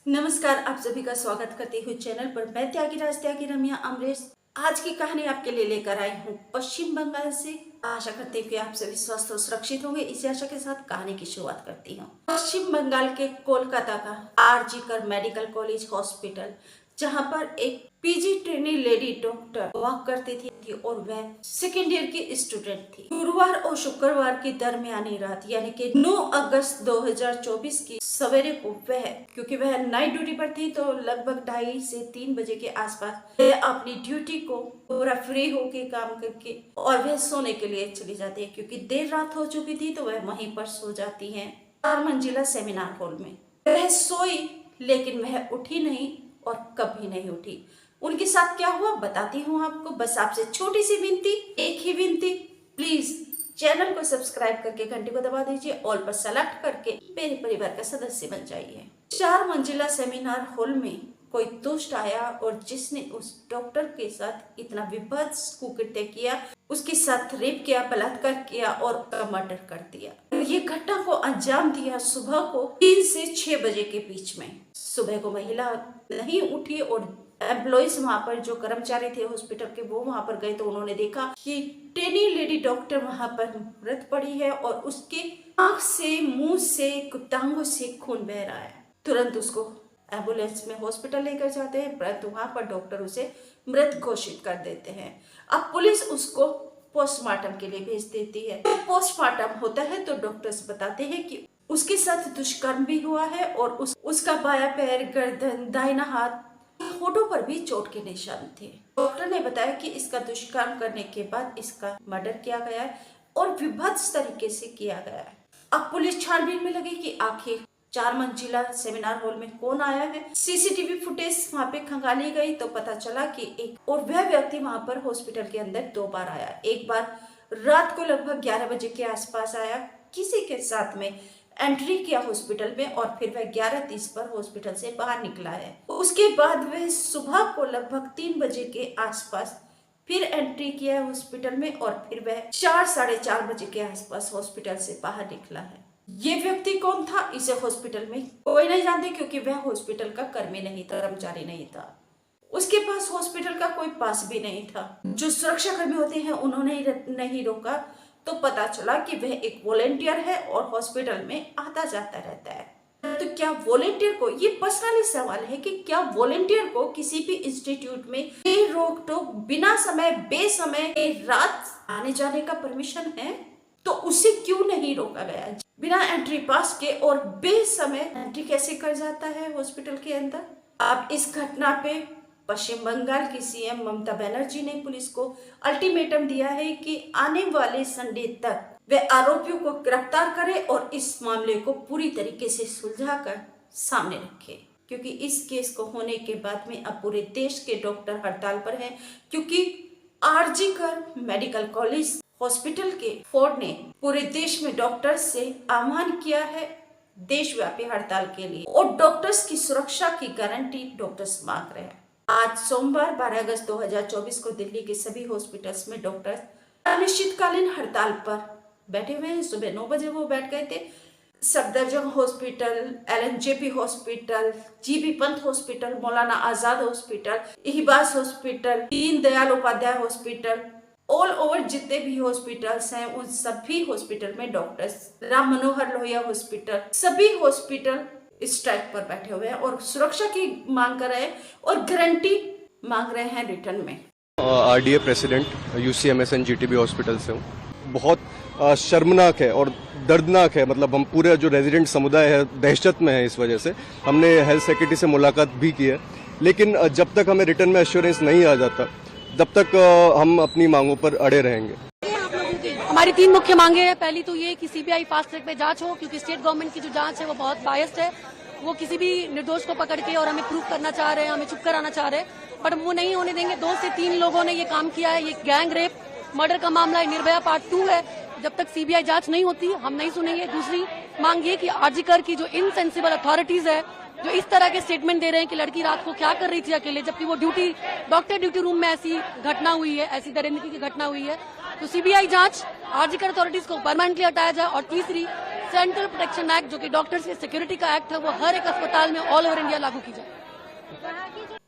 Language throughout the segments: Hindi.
नमस्कार, आप सभी का स्वागत करती हूँ चैनल पर। मैं त्यागी रम्या अमरीश आज की कहानी आपके लिए लेकर आई हूँ पश्चिम बंगाल से। आशा करती हूँ कि आप सभी स्वस्थ और सुरक्षित होंगे। इसी आशा के साथ कहानी की शुरुआत करती हूँ। पश्चिम बंगाल के कोलकाता का आरजी कर मेडिकल कॉलेज हॉस्पिटल, जहाँ पर एक PG trainee lady doctor work करती थी और वह सेकेंड ईयर की स्टूडेंट थी। गुरुवार और शुक्रवार की दरमियानी रात यानी कि 9 अगस्त 2024 की सवेरे को क्योंकि वह नाइट ड्यूटी पर थी, तो लगभग 2:30 से 3 बजे के आसपास वह अपनी ड्यूटी को पूरा फ्री होके काम करके और वह सोने के लिए चली जाती है। क्योंकि देर रात हो चुकी थी तो वह वहीं पर सो जाती है 4 मंजिला सेमिनार हॉल में। वह सोई लेकिन वह उठी नहीं और कभी नहीं उठी। उनके साथ क्या हुआ बताती हूँ आपको। बस आपसे छोटी सी विनती, एक ही विनती, प्लीज चैनल को सब्सक्राइब करके घंटी को दबा दीजिए, ऑल पर सेलेक्ट करके मेरे परिवार का सदस्य बन जाइए। 4 मंजिला सेमिनार हॉल में कोई दुष्ट आया और जिसने उस डॉक्टर के साथ इतना विभत्स कुकृत्य किया, उसके साथ रेप किया, बलात्कार किया और मर्डर कर दिया। ये घटना को अंजाम दिया सुबह को 3 से 6 बजे के बीच में। सुबह को महिला नहीं उठी और एम्प्लॉइज वहां पर जो कर्मचारी थे हॉस्पिटल के, वो वहां पर गए तो उन्होंने देखा कि ट्रेनी लेडी डॉक्टर वहां पर मृत पड़ी है और उसके आंख से, मुंह से, गुप्तांगों से खून बह रहा है। तुरंत उसको एम्बुलेंस में हॉस्पिटल लेकर जाते हैं, परंतु वहां पर डॉक्टर उसे मृत घोषित कर देते हैं। अब पुलिस उसको पोस्टमार्टम के लिए भेज देती है। पोस्टमार्टम होता है तो डॉक्टर्स बताते हैं कि उसके साथ दुष्कर्म भी हुआ है और उसका बायां पैर, गर्दन, दाहिना हाथ, होठों पर भी चोट के निशान थे। डॉक्टर ने बताया कि इसका दुष्कर्म करने के बाद इसका मर्डर किया गया है और विभत्स तरीके से किया गया है। अब पुलिस छानबीन में लगी कि आखिर 4 मंजिला सेमिनार हॉल में कौन आया है। सीसीटीवी फुटेज वहां पे खंगाली गई तो पता चला कि एक और वह व्यक्ति वहां पर हॉस्पिटल के अंदर 2 बार आया। एक बार रात को लगभग 11 बजे के आसपास आया, किसी के साथ में एंट्री किया हॉस्पिटल में और फिर वह 11:30 पर हॉस्पिटल से बाहर निकला है। उसके बाद वह सुबह को लगभग 3 बजे के आसपास फिर एंट्री किया है हॉस्पिटल में और फिर वह 4, साढ़े 4 बजे के आसपास हॉस्पिटल से बाहर निकला है। ये व्यक्ति कौन था, इसे हॉस्पिटल में कोई नहीं जानते क्योंकि वह हॉस्पिटल का कर्मी नहीं था, कर्मचारी नहीं था। उसके पास हॉस्पिटल का कोई पास भी नहीं था। जो सुरक्षा कर्मी होते हैं उन्होंने नहीं रोका तो पता चला कि वह एक वॉलेंटियर है और हॉस्पिटल में आता जाता रहता है। तो क्या वॉलेंटियर को, ये पर्सनली सवाल है कि क्या वॉलेंटियर को किसी भी इंस्टीट्यूट में रोक टोक बिना समय बेसमय रात आने जाने का परमिशन है? तो उसे क्यों नहीं रोका गया? बिना एंट्री पास के और बेसमय एंट्री कैसे कर जाता है हॉस्पिटल के अंदर? अब इस घटना पे पश्चिम बंगाल की सीएम ममता बनर्जी ने पुलिस को अल्टीमेटम दिया है कि आने वाले संडे तक वे आरोपियों को गिरफ्तार करे और इस मामले को पूरी तरीके से सुलझाकर सामने रखे। क्योंकि इस केस को होने के बाद में अब पूरे देश के डॉक्टर हड़ताल पर हैं, क्योंकि आरजी कर मेडिकल कॉलेज हॉस्पिटल के बोर्ड ने पूरे देश में डॉक्टर्स से आह्वान किया है देशव्यापी हड़ताल के लिए और डॉक्टर्स की सुरक्षा की गारंटी डॉक्टर्स मांग रहे हैं। आज सोमवार 12 अगस्त 2024 को दिल्ली के सभी हॉस्पिटल्स में डॉक्टर्स अनिश्चितकालीन हड़ताल पर बैठे हुए हैं। सुबह 9 बजे वो बैठ गए थे। Safdarjung hospital, LNJP hospital, GB Pant hospital, Maulana Azad hospital, IHBAS hospital, Deen Dayal Upadhyay hospital, all over जितने भी हॉस्पिटल्स हैं उन सभी हॉस्पिटल में डॉक्टर्स, राम मनोहर लोहिया हॉस्पिटल, सभी हॉस्पिटल स्ट्राइक पर बैठे हुए हैं और सुरक्षा की मांग कर रहे हैं और गारंटी मांग रहे हैं रिटर्न में। RDA president UCMSN GTB hospital से हूँ। बहुत शर्मनाक है और दर्दनाक है। मतलब हम पूरे जो रेजिडेंट समुदाय है दहशत में है इस वजह से। हमने हेल्थ सेक्रेटरी से मुलाकात भी की है, लेकिन जब तक हमें रिटर्न में एश्योरेंस नहीं आ जाता तब तक हम अपनी मांगों पर अड़े रहेंगे। हमारी 3 मुख्य मांगे हैं। पहली तो ये कि CBI फास्ट ट्रैक पे जांच हो, क्योंकि स्टेट गवर्नमेंट की जो जांच है वो बहुत बायस्ड है। वो किसी भी निर्दोष को पकड़ के और हमें प्रूव करना चाह रहे हैं, हमें चुप कराना चाह रहे हैं, पर वो नहीं होने देंगे। 2 से 3 लोगों ने ये काम किया है। ये गैंग रेप मर्डर का मामला है, निर्भया पार्ट 2 है। जब तक CBI जांच नहीं होती हम नहीं सुनेंगे। दूसरी मांग ये कि आरजी कर की जो इनसेंसिबल अथॉरिटीज है, जो इस तरह के स्टेटमेंट दे रहे हैं कि लड़की रात को क्या कर रही थी अकेले, जबकि वो डॉक्टर ड्यूटी रूम में ऐसी घटना हुई है, ऐसी दरिंदगी की घटना हुई है, तो CBI जांच, आरजी कर अथॉरिटीज को परमानेंटली हटाया जाए। और तीसरी सेंट्रल प्रोटेक्शन एक्ट जो कि डॉक्टर्स की सिक्योरिटी का एक्ट है, वो हर एक अस्पताल में ऑल ओवर इंडिया लागू की जाए।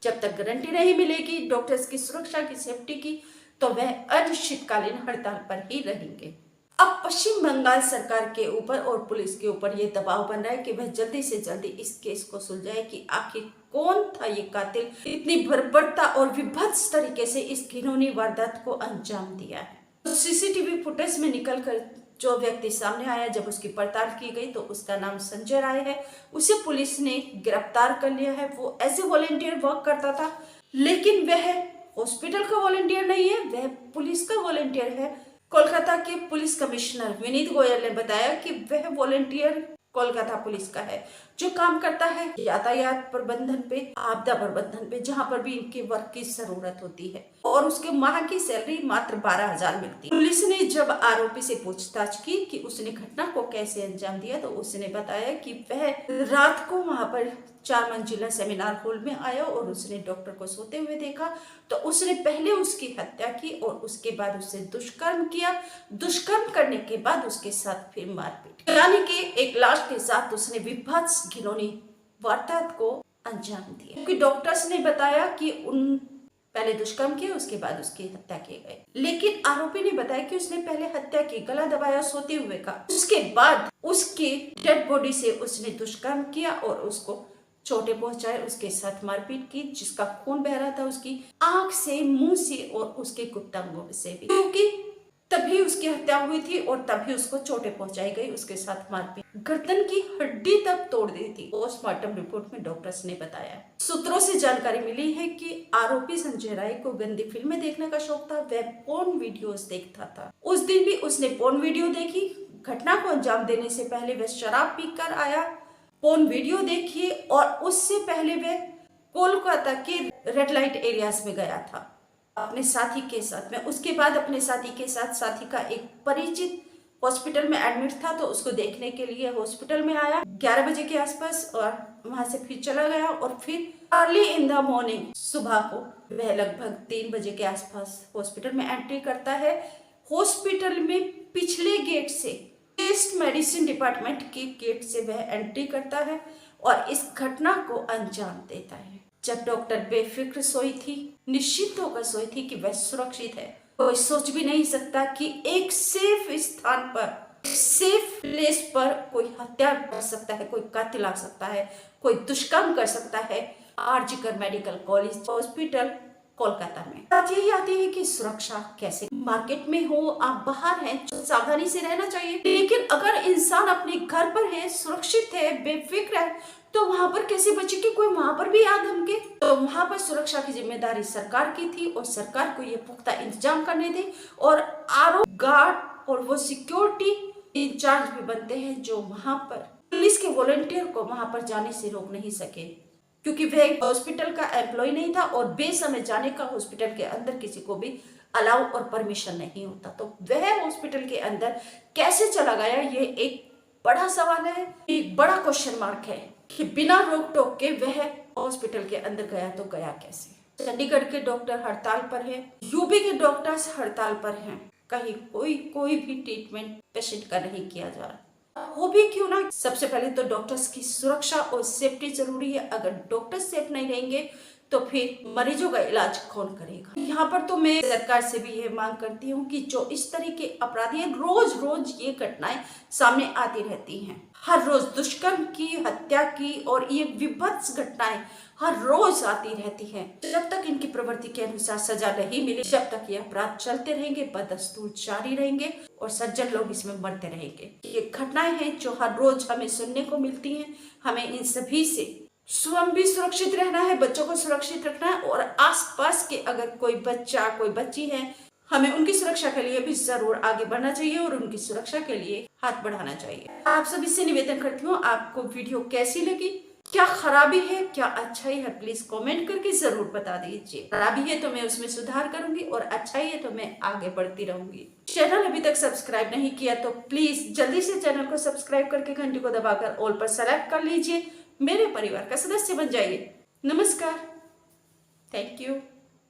जब तक गारंटी नहीं मिलेगी डॉक्टर्स की सुरक्षा की, सेफ्टी की, तो वह अनिश्चितकालीन हड़ताल पर ही रहेंगे। अब पश्चिम बंगाल सरकार के ऊपर और पुलिस के ऊपर यह दबाव बन रहा है कि वह जल्दी से जल्दी इस केस को सुलझाए कि आखिर कौन था ये कातिल, इतनी बर्बरता और विभत्स तरीके से इस घिनौनी वारदात को अंजाम दिया है। तो सीसीटीवी फुटेज में निकलकर जो व्यक्ति सामने आया, जब उसकी पड़ताल की गई तो उसका नाम संजय राय है। उसे पुलिस ने गिरफ्तार कर लिया है। वो एज ए वॉलेंटियर वर्क करता था, लेकिन वह हॉस्पिटल का वॉलेंटियर नहीं है, वह पुलिस का वॉलेंटियर है। कोलकाता के पुलिस कमिश्नर विनीत गोयल ने बताया कि वह वॉलेंटियर कोलकाता पुलिस का है, जो काम करता है यातायात प्रबंधन पे, आपदा प्रबंधन पे, जहाँ पर भी इनके वर्क की जरूरत होती है, और उसके माह की सैलरी मात्र 12,000 मिलती है। पुलिस ने जब आरोपी से पूछताछ की कि उसने घटना को कैसे अंजाम दिया, तो उसने बताया कि वह रात को वहां पर 4 मंजिला सेमिनार हॉल में आया और उसने डॉक्टर को सोते हुए देखा, तो उसने पहले उसकी हत्या की और उसके बाद उससे दुष्कर्म किया। दुष्कर्म करने के बाद उसके साथ फिर मारपीट, यानी कि एक लाश के साथ उसने विभत्स घिनौनी वारदात को अंजाम दिया। क्योंकि डॉक्टर्स ने बताया कि उन पहले दुष्कर्म किया, उसके बाद उसकी हत्या की गई, लेकिन आरोपी ने बताया कि उसने पहले हत्या की, गला दबाया सोते हुए का, उसके बाद उसके डेड बॉडी से उसने दुष्कर्म किया और उसको चोटें पहुंचाए, उसके साथ मारपीट की, जिसका खून बह रहा था उसकी आंख से, मुंह से और उसके गुप्तांगों से भी, क्योंकि तभी उसकी हत्या हुई थी और तभी उसको चोटें पहुंचाई गई, उसके साथ मारपीट। गर्दन की हड्डी तक तोड़ दी थी, पोस्टमार्टम रिपोर्ट में डॉक्टर्स ने बताया। सूत्रों से जानकारी मिली है कि आरोपी संजय राय को गंदी फिल्में देखने का शौक था, वह पोर्न वीडियोस देखता था। उस दिन भी उसने पोर्न वीडियो देखी। घटना को अंजाम देने से पहले वह शराब पीकर आया, पोर्न वीडियो देखी, और उससे पहले वह कोलकाता के रेड लाइट एरियाज में गया था अपने साथी के साथ में। उसके बाद अपने साथी के साथ साथी का एक परिचित हॉस्पिटल में एडमिट था, तो उसको देखने के लिए हॉस्पिटल में आया 11 बजे के आसपास, और वहां से फिर चला गया। और फिर अर्ली इन द मॉर्निंग, सुबह को वह लगभग 3 बजे के आसपास हॉस्पिटल में एंट्री करता है। हॉस्पिटल में पिछले गेट से, टेस्ट मेडिसिन डिपार्टमेंट के गेट से वह एंट्री करता है और इस घटना को अंजाम देता है। जब डॉक्टर बेफिक्र सोई थी, निश्चित होकर सोई थी कि वह सुरक्षित है। कोई सोच भी नहीं सकता कि एक सेफ स्थान पर, सेफ प्लेस पर कोई हत्या कर सकता है, कोई कातिल आ सकता है, कोई दुष्कर्म कर सकता है। RG Kar medical college hospital Kolkata में। बात यही आती है कि सुरक्षा कैसे, मार्केट में हो, आप बाहर हैं, सावधानी से रहना चाहिए, लेकिन अगर इंसान अपने घर पर है, सुरक्षित है, बेफिक्र है, तो वहां पर कैसे बचे कि कोई वहां पर भी आ धमके। तो वहां पर सुरक्षा की जिम्मेदारी सरकार की थी और सरकार को ये पुख्ता इंतजाम करने थे, और आरओ गार्ड और वो सिक्योरिटी इंचार्ज भी बनते हैं जो वहां पर पुलिस के वॉलंटियर को वहां पर जाने से रोक नहीं सके, क्योंकि वह हॉस्पिटल का एम्प्लॉय नहीं था और बेसमय जाने का हॉस्पिटल के अंदर किसी को भी अलाउ और परमिशन नहीं होता। तो वह हॉस्पिटल के अंदर कैसे चला गया, ये एक बड़ा सवाल है, एक बड़ा क्वेश्चन मार्क है कि बिना रोक टोक के वह हॉस्पिटल के अंदर गया तो गया कैसे। चंडीगढ़ के डॉक्टर हड़ताल पर है, यूपी के डॉक्टर्स हड़ताल पर हैं, कहीं कोई भी ट्रीटमेंट पेशेंट का नहीं किया जा रहा। हो भी क्यों ना, सबसे पहले तो डॉक्टर्स की सुरक्षा और सेफ्टी जरूरी है। अगर डॉक्टर सेफ नहीं रहेंगे तो फिर मरीजों का इलाज कौन करेगा। यहाँ पर तो मैं सरकार से भी ये मांग करती हूँ कि जो इस तरह के अपराधी हैं, रोज ये घटनाएं सामने आती रहती हैं, हर रोज दुष्कर्म की, हत्या की, और ये विभत्स घटनाएं हर रोज आती रहती हैं। जब तक इनकी प्रवृत्ति के अनुसार सजा नहीं मिली, जब तक ये अपराध चलते रहेंगे, बदस्तूर जारी रहेंगे और सज्जन लोग इसमें मरते रहेंगे। ये घटनाएं हैं जो हर रोज हमें सुनने को मिलती हैं। हमें इन सभी से स्वयं भी सुरक्षित रहना है, बच्चों को सुरक्षित रखना है, और आसपास के अगर कोई बच्चा, कोई बच्ची है, हमें उनकी सुरक्षा के लिए भी जरूर आगे बढ़ना चाहिए और उनकी सुरक्षा के लिए हाथ बढ़ाना चाहिए। आप सभी से निवेदन करती हूँ, आपको वीडियो कैसी लगी, क्या खराबी है, क्या अच्छाई है, प्लीज कमेंट करके जरूर बता दीजिए। खराबी है तो मैं उसमें सुधार करूंगी और अच्छाई है तो मैं आगे बढ़ती रहूंगी। चैनल अभी तक सब्सक्राइब नहीं किया तो प्लीज जल्दी से चैनल को सब्सक्राइब करके घंटी को दबाकर ऑल पर सेलेक्ट कर लीजिए। मेरे परिवार का सदस्य बन जाइए। नमस्कार, थैंक यू।